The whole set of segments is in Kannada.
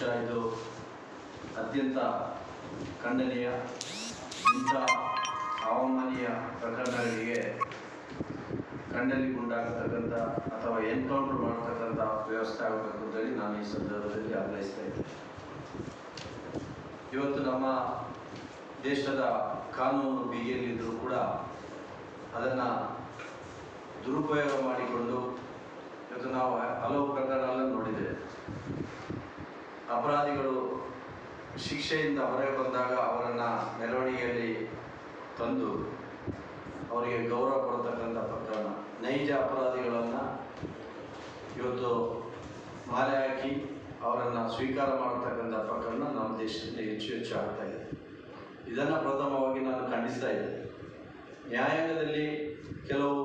ಬಹುಶಃ ಇದು ಅತ್ಯಂತ ಖಂಡನೀಯ. ಇಂಥ ಅವಮಾನೀಯ ಪ್ರಕರಣಗಳಿಗೆ ಖಂಡನೆಗೊಂಡಾಗತಕ್ಕಂಥ ಅಥವಾ ಎನ್ಕೌಂಟರ್ ಮಾಡತಕ್ಕಂಥ ವ್ಯವಸ್ಥೆ ಆಗಬೇಕು ಅಂತೇಳಿ ನಾನು ಈ ಸಂದರ್ಭದಲ್ಲಿ ಆಗ್ರಹಿಸ್ತಾ ಇದ್ದೇನೆ. ಇವತ್ತು ನಮ್ಮ ದೇಶದ ಕಾನೂನು ಬಿಗಿಯಲ್ಲಿದ್ದರೂ ಕೂಡ ಅದನ್ನು ದುರುಪಯೋಗ ಮಾಡಿಕೊಂಡು ಇವತ್ತು ನಾವು ಹಲವು ಪ್ರಕರಣಗಳನ್ನು ನೋಡಿದ್ದೇವೆ. ಅಪರಾಧಿಗಳು ಶಿಕ್ಷೆಯಿಂದ ಹೊರಗೆ ಬಂದಾಗ ಅವರನ್ನು ಮೆರವಣಿಗೆಯಲ್ಲಿ ತಂದು ಅವರಿಗೆ ಗೌರವ ಕೊಡ್ತಕ್ಕಂಥ ಪ್ರಕರಣ, ನೈಜ ಅಪರಾಧಿಗಳನ್ನು ಇವತ್ತು ಮಾಲೆ ಹಾಕಿ ಅವರನ್ನು ಸ್ವೀಕಾರ ಮಾಡತಕ್ಕಂಥ ಪ್ರಕರಣ ನಮ್ಮ ದೇಶದಲ್ಲಿ ಹೆಚ್ಚು ಆಗ್ತಾ ಇದೆ. ಇದನ್ನು ಪ್ರಥಮವಾಗಿ ನಾನು ಖಂಡಿಸ್ತಾ ಇದ್ದೇನೆ. ನ್ಯಾಯಾಂಗದಲ್ಲಿ ಕೆಲವು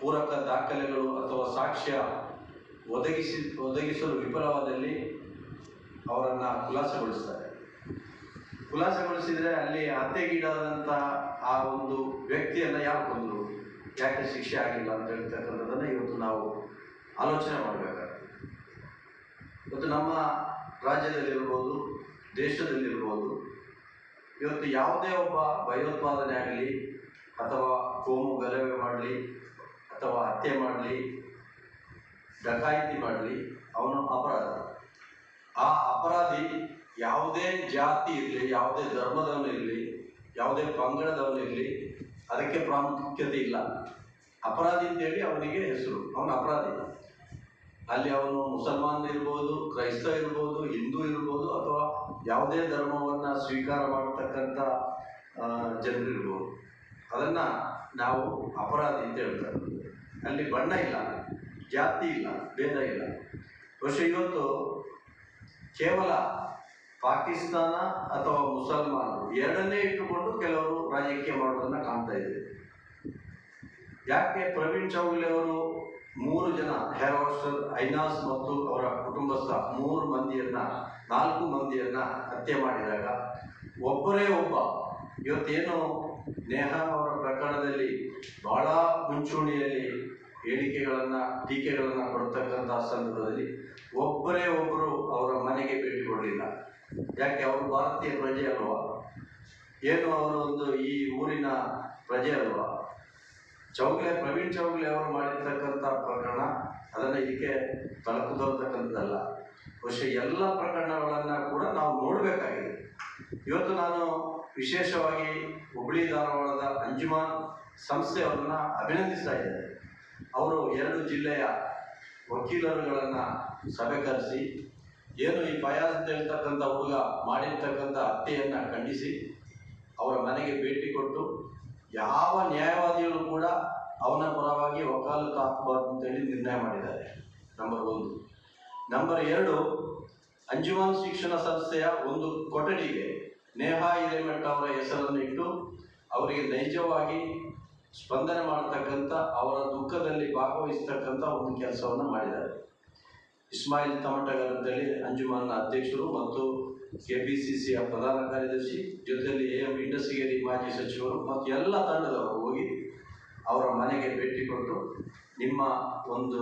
ಪೂರಕ ದಾಖಲೆಗಳು ಅಥವಾ ಸಾಕ್ಷ್ಯ ಒದಗಿಸಲು ವಿಫಲವಾದಲ್ಲಿ ಅವರನ್ನು ಖುಲಾಸೆಗೊಳಿಸ್ತಾರೆ. ಖುಲಾಸೆಗೊಳಿಸಿದರೆ ಅಲ್ಲಿ ಹತ್ಯೆಗೀಡಾದಂಥ ಆ ಒಂದು ವ್ಯಕ್ತಿಯನ್ನು ಯಾರು ಕೊಂದರು, ಯಾಕೆ ಶಿಕ್ಷೆ ಆಗಿಲ್ಲ ಅಂತ ಹೇಳ್ತಕ್ಕಂಥದ್ದನ್ನು ಇವತ್ತು ನಾವು ಆಲೋಚನೆ ಮಾಡಬೇಕಾಗ್ತದೆ. ಇವತ್ತು ನಮ್ಮ ರಾಜ್ಯದಲ್ಲಿರ್ಬೋದು, ದೇಶದಲ್ಲಿರ್ಬೋದು, ಇವತ್ತು ಯಾವುದೇ ಒಬ್ಬ ಭಯೋತ್ಪಾದನೆ ಆಗಲಿ ಅಥವಾ ಕೋಮು ಗಲಭೆ ಮಾಡಲಿ ಅಥವಾ ಹತ್ಯೆ ಮಾಡಲಿ, ಡಕಾಯಿತಿ ಮಾಡಲಿ, ಅವನು ಅಪರಾಧ. ಆ ಅಪರಾಧಿ ಯಾವುದೇ ಜಾತಿ ಇರಲಿ, ಯಾವುದೇ ಧರ್ಮದವನು ಇರಲಿ, ಯಾವುದೇ ಪಂಗಡದವನು ಇರಲಿ, ಅದಕ್ಕೆ ಪ್ರಾಮುಖ್ಯತೆ ಇಲ್ಲ. ಅಪರಾಧಿ ಅಂತೇಳಿ ಅವನಿಗೆ ಹೆಸರು, ಅವನು ಅಪರಾಧಿ. ಅಲ್ಲಿ ಅವನು ಮುಸಲ್ಮಾನ್ ಇರ್ಬೋದು, ಕ್ರೈಸ್ತ ಇರ್ಬೋದು, ಹಿಂದೂ ಇರ್ಬೋದು, ಅಥವಾ ಯಾವುದೇ ಧರ್ಮವನ್ನು ಸ್ವೀಕಾರ ಮಾಡತಕ್ಕಂಥ ಜನರಿರ್ಬೋದು, ಅದನ್ನು ನಾವು ಅಪರಾಧಿ ಅಂತ ಹೇಳ್ತಾರೆ. ಅಲ್ಲಿ ಬಣ್ಣ ಇಲ್ಲ, ಜಾತಿ ಇಲ್ಲ, ಭೇದ ಇಲ್ಲ. ಬಹುಶಃ ಇವತ್ತು ಕೇವಲ ಪಾಕಿಸ್ತಾನ ಅಥವಾ ಮುಸಲ್ಮಾನರು ಎರಡನ್ನೇ ಇಟ್ಟುಕೊಂಡು ಕೆಲವರು ರಾಜಕೀಯ ಮಾಡೋದನ್ನು ಕಾಣ್ತಾ ಇದ್ದೇವೆ. ಯಾಕೆ ಪ್ರವೀಣ್ ಚೌಗಲೆ ಅವರು 3 ಜನ ಹೇರ್ ಹಾಸ್ಟೆಲ್ ಐನಾಸ್ ಮತ್ತು ಅವರ ಕುಟುಂಬಸ್ಥ 4 ಮಂದಿಯನ್ನು ಹತ್ಯೆ ಮಾಡಿದಾಗ ಒಬ್ಬರೇ ಒಬ್ಬ ಇವತ್ತೇನು ನೇಹಾ ಅವರ ಪ್ರಕರಣದಲ್ಲಿ ಬಹಳ ಮುಂಚೂಣಿಯಲ್ಲಿ ಹೇಳಿಕೆಗಳನ್ನು ಟೀಕೆಗಳನ್ನು ಕೊಡ್ತಕ್ಕಂಥ ಸಂದರ್ಭದಲ್ಲಿ ಒಬ್ಬರೇ ಒಬ್ಬರು ಅವರ ಮನೆಗೆ ಭೇಟಿ ಕೊಡಲಿಲ್ಲ. ಯಾಕೆ? ಅವರು ಭಾರತೀಯ ಪ್ರಜೆ ಅಲ್ವಾ? ಏನು ಅವರು ಒಂದು ಈ ಊರಿನ ಪ್ರಜೆ ಅಲ್ವಾ? ಪ್ರವೀಣ್ ಚೌಗಲೆ ಅವರು ಮಾಡಿರ್ತಕ್ಕಂಥ ಪ್ರಕರಣ ಅದನ್ನು ಇದಕ್ಕೆ ತಳಕು ತರತಕ್ಕಂಥದ್ದಲ್ಲ. ಬಹುಶಃ ಎಲ್ಲ ಪ್ರಕರಣಗಳನ್ನು ಕೂಡ ನಾವು ನೋಡಬೇಕಾಗಿದೆ. ಇವತ್ತು ನಾನು ವಿಶೇಷವಾಗಿ ಹುಬ್ಬಳ್ಳಿ ಧಾರವಾಡದ ಅಂಜುಮನ್ ಸಂಸ್ಥೆಯವರನ್ನು ಅಭಿನಂದಿಸ್ತಾ ಇದ್ದೇನೆ. ಅವರು 2 ಜಿಲ್ಲೆಯ ವಕೀಲರುಗಳನ್ನು ಸಭೆ ಕರೆಸಿ ಏನು ಈ ಫಯಾಜ್ ಅಂತ ಹೇಳ್ತಕ್ಕಂಥ ಹುಡುಗ ಮಾಡಿರ್ತಕ್ಕಂಥ ಹತ್ಯೆಯನ್ನು ಖಂಡಿಸಿ ಅವರ ಮನೆಗೆ ಭೇಟಿ ಕೊಟ್ಟು ಯಾವ ನ್ಯಾಯವಾದಿಗಳು ಕೂಡ ಅವನ ಪರವಾಗಿ ವಕಾಲತ್ತು ಹಾಕಬಾರ್ದು ಅಂತೇಳಿ ನಿರ್ಣಯ ಮಾಡಿದ್ದಾರೆ. ನಂಬರ್ 1. ನಂಬರ್ 2, ಅಂಜುಮನ್ ಶಿಕ್ಷಣ ಸಂಸ್ಥೆಯ ಒಂದು ಕೊಠಡಿಗೆ ನೇಹಾ ಹಿರೇಮಠ ಅವರ ಹೆಸರನ್ನು ಇಟ್ಟು ಅವರಿಗೆ ನೈಜವಾಗಿ ಸ್ಪಂದನೆ ಮಾಡತಕ್ಕಂಥ, ಅವರ ದುಃಖದಲ್ಲಿ ಭಾಗವಹಿಸ್ತಕ್ಕಂಥ ಒಂದು ಕೆಲಸವನ್ನು ಮಾಡಿದ್ದಾರೆ. ಇಸ್ಮಾಯಿಲ್ ತಮಟಗರ್ ಅಂತೇಳಿ ಅಂಜುಮನ್ನ ಅಧ್ಯಕ್ಷರು ಮತ್ತು KPCCಯ ಪ್ರಧಾನ ಕಾರ್ಯದರ್ಶಿ, ಜೊತೆಯಲ್ಲಿ AM ಇಂಡಸ್ಟ್ರಿಗೇರಿ ಮಾಜಿ ಸಚಿವರು ಮತ್ತು ಎಲ್ಲ ತಂಡದವರು ಹೋಗಿ ಅವರ ಮನೆಗೆ ಭೇಟಿ ಕೊಟ್ಟು ನಿಮ್ಮ ಒಂದು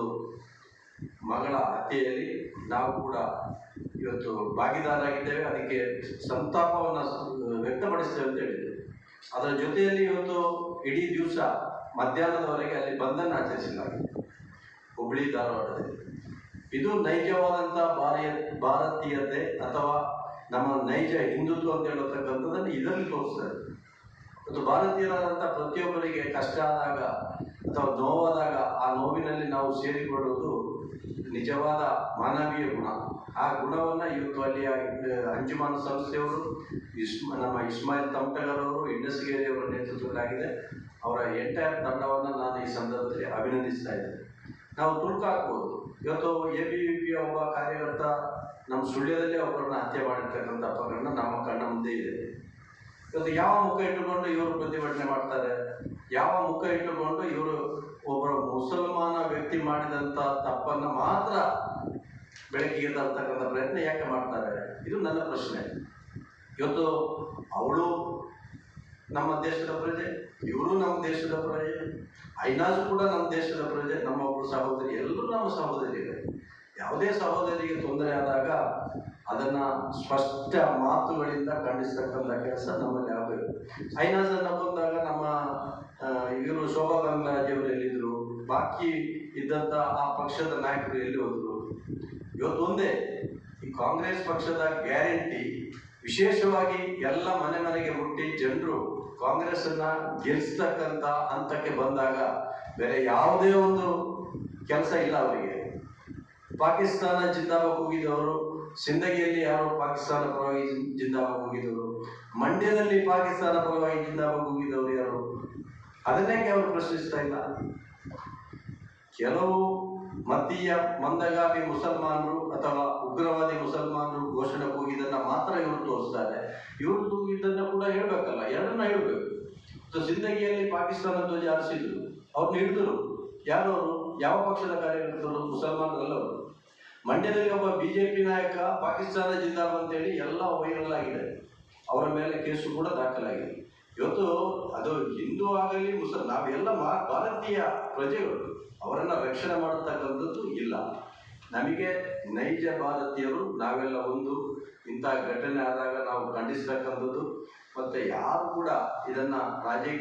ಮಗಳ ಹತ್ಯೆಯಲ್ಲಿ ನಾವು ಕೂಡ ಇವತ್ತು ಭಾಗಿದಾರಾಗಿದ್ದೇವೆ, ಅದಕ್ಕೆ ಸಂತಾಪವನ್ನು ವ್ಯಕ್ತಪಡಿಸ್ತೇವೆ ಅಂತ ಹೇಳಿದರು. ಅದರ ಜೊತೆಯಲ್ಲಿ ಇವತ್ತು ಇಡೀ ದಿವಸ ಮಧ್ಯಾಹ್ನದವರೆಗೆ ಅಲ್ಲಿ ಬಂಧನ ಆಚರಿಸಲಾಗಿದೆ ಹುಬ್ಬಳ್ಳಿ ಧಾರವಾಡದಲ್ಲಿ. ಇದು ನೈಜವಾದಂಥ ಭಾರತೀಯತೆ ಅಥವಾ ನಮ್ಮ ನೈಜ ಹಿಂದುತ್ವ ಅಂತ ಹೇಳತಕ್ಕಂಥದ್ದನ್ನು ಇದರಲ್ಲಿ ತೋರಿಸ್ತಾರೆ. ಮತ್ತು ಭಾರತೀಯರಾದಂಥ ಪ್ರತಿಯೊಬ್ಬರಿಗೆ ಕಷ್ಟ ಆದಾಗ ಅಥವಾ ನೋವಾದಾಗ ಆ ನೋವಿನಲ್ಲಿ ನಾವು ಸೇರಿಕೊಳ್ಳುವುದು ನಿಜವಾದ ಮಾನವೀಯ ಗುಣ. ಆ ಗುಣವನ್ನು ಇವತ್ತು ಅಲ್ಲಿ ಅಂಜುಮನ್ ಸಂಸ್ಥೆಯವರು, ನಮ್ಮ ಇಸ್ಮಾಯಿಲ್ ತಮಟಗರ್ ಅವರು, ಇಂಡಸ್ಟ್ರಿಗೇರಿ ಅವರ ನೇತೃತ್ವದಲ್ಲಾಗಿದೆ. ಅವರ ಎಂಟೈರ್ ತಂಡವನ್ನು ನಾನು ಈ ಸಂದರ್ಭದಲ್ಲಿ ಅಭಿನಂದಿಸ್ತಾ ಇದ್ದೇನೆ. ನಾವು ತುರ್ಕು ಹಾಕ್ಬೋದು. ಇವತ್ತು ABVPಯ ಒಬ್ಬ ಕಾರ್ಯಕರ್ತ ನಮ್ಮ ಸುಳ್ಯದಲ್ಲೇ ಒಬ್ಬರನ್ನ ಹತ್ಯೆ ಮಾಡಿರ್ತಕ್ಕಂಥ ಪ್ರಕರಣ ನಮ್ಮ ಕಣ್ಣ ಮುಂದೆ ಇದೆ. ಇವತ್ತು ಯಾವ ಮುಖ ಇಟ್ಟುಕೊಂಡು ಇವರು ಪ್ರತಿಭಟನೆ ಮಾಡ್ತಾರೆ? ಯಾವ ಮುಖ ಇಟ್ಟುಕೊಂಡು ಇವರು ಒಬ್ಬರ ಮುಸಲ್ಮಾನ ವ್ಯಕ್ತಿ ಮಾಡಿದಂಥ ತಪ್ಪನ್ನು ಮಾತ್ರ ಬೆಳಕಿಗೆ ತರ್ತಕ್ಕಂಥ ಪ್ರಯತ್ನ ಯಾಕೆ ಮಾಡ್ತಾರೆ? ಇದು ನನ್ನ ಪ್ರಶ್ನೆ. ಇವತ್ತು ಅವಳು ನಮ್ಮ ದೇಶದ ಪ್ರಜೆ, ಇವರು ನಮ್ಮ ದೇಶದ ಪ್ರಜೆ, ಐನಾಜು ಕೂಡ ನಮ್ಮ ದೇಶದ ಪ್ರಜೆ, ನಮ್ಮ ಒಬ್ಬರು ಸಹೋದರಿ, ಎಲ್ಲರೂ ನಮ್ಮ ಸಹೋದರಿಯರೇ. ಯಾವುದೇ ಸಹೋದರಿಗೆ ತೊಂದರೆ ಆದಾಗ ಅದನ್ನ ಸ್ಪಷ್ಟ ಮಾತುಗಳಿಂದ ಖಂಡಿಸ್ತಕ್ಕಂಥ ಕೆಲಸ ನಮ್ಮಲ್ಲಿ ಆಗಬೇಕು. ಐನಾಸನ್ನ ಬಂದಾಗ ನಮ್ಮ ಇವರು ಶೋಭಾ ಕರಂದ್ಲಾಜೆಯವರು ಎಲ್ಲಿದ್ರು, ಬಾಕಿ ಇದ್ದಂಥ ಆ ಪಕ್ಷದ ನಾಯಕರು ಎಲ್ಲಿ ಹೋದ್ರು? ಇವತ್ತು ಒಂದೇ ಈ ಕಾಂಗ್ರೆಸ್ ಪಕ್ಷದ ಗ್ಯಾರಂಟಿ ವಿಶೇಷವಾಗಿ ಎಲ್ಲ ಮನೆ ಮನೆಗೆ ಮುಟ್ಟಿ ಜನರು ಕಾಂಗ್ರೆಸ್ ಅನ್ನ ಗೆಲ್ಲಿಸ್ತಕ್ಕಂಥ ಹಂತಕ್ಕೆ ಬಂದಾಗ ಬೇರೆ ಯಾವುದೇ ಒಂದು ಕೆಲಸ ಇಲ್ಲ ಅವರಿಗೆ. ಪಾಕಿಸ್ತಾನ ಜಿಂದಾಬಾದ್ ಕೂಗಿದವರು, ಸಿಂದಗಿಯಲ್ಲಿ ಯಾರು ಪಾಕಿಸ್ತಾನ ಪರವಾಗಿ ಜಿಂದಾಬಾದ್ ಕೂಗಿದವರು, ಮಂಡ್ಯದಲ್ಲಿ ಪಾಕಿಸ್ತಾನ ಪರವಾಗಿ ಜಿಂದಾಬಾದ್ ಕೂಗಿದವರು ಯಾರು? ಅದನ್ನೇಕೆ ಅವರು ಪ್ರಶ್ನಿಸ್ತಾ ಇಲ್ಲ? ಕೆಲವು ಮತೀಯ ಮಂದಗಾಮಿ ಮುಸಲ್ಮಾನರು ಅಥವಾ ಉಗ್ರವಾದಿ ಮುಸಲ್ಮಾನರು ಘೋಷಣೆ ಕೂಗಿದ್ದನ್ನ ಮಾತ್ರ ಇವರು ತೋರಿಸ್ತಾರೆ. ಇವರು ಕೂಗಿದ್ದನ್ನ ಕೂಡ ಹೇಳ್ಬೇಕಲ್ಲ, ಎರಡನ್ನ ಹೇಳ್ಬೇಕು. ಸಿಂದಗಿಯಲ್ಲಿ ಪಾಕಿಸ್ತಾನ ಧ್ವಜ ಹಾರಿಸಿದ್ರು, ಅವ್ರನ್ನ ಹಿಡಿದ್ರು. ಯಾರು ಅವರು? ಯಾವ ಪಕ್ಷದ ಕಾರ್ಯಕರ್ತರು? ಮುಸಲ್ಮಾನರಲ್ಲವರು. ಮಂಡ್ಯದಲ್ಲಿ ಒಬ್ಬ ಬಿಜೆಪಿ ನಾಯಕ ಪಾಕಿಸ್ತಾನ ಜಿಂದಾಬಾದ್ ಅಂತೇಳಿ ಎಲ್ಲ ವೈರಲ್ ಆಗಿದೆ, ಅವರ ಮೇಲೆ ಕೇಸು ಕೂಡ ದಾಖಲಾಗಿದೆ. ಇವತ್ತು ಅದು ಹಿಂದೂ ಆಗಲಿ ನಾವೆಲ್ಲ ಭಾರತೀಯ ಪ್ರಜೆಗಳು, ಅವರನ್ನ ರಕ್ಷಣೆ ಮಾಡತಕ್ಕಂಥದ್ದು ಇಲ್ಲ. ನಮಗೆ ನೈಜ ಭಾರತೀಯರು ನಾವೆಲ್ಲ ಒಂದು. ಇಂಥ ಘಟನೆ ಆದಾಗ ನಾವು ಖಂಡಿಸ್ತಕ್ಕಂಥದ್ದು. ಮತ್ತೆ ಯಾರು ಕೂಡ ಇದನ್ನ ರಾಜಕೀಯ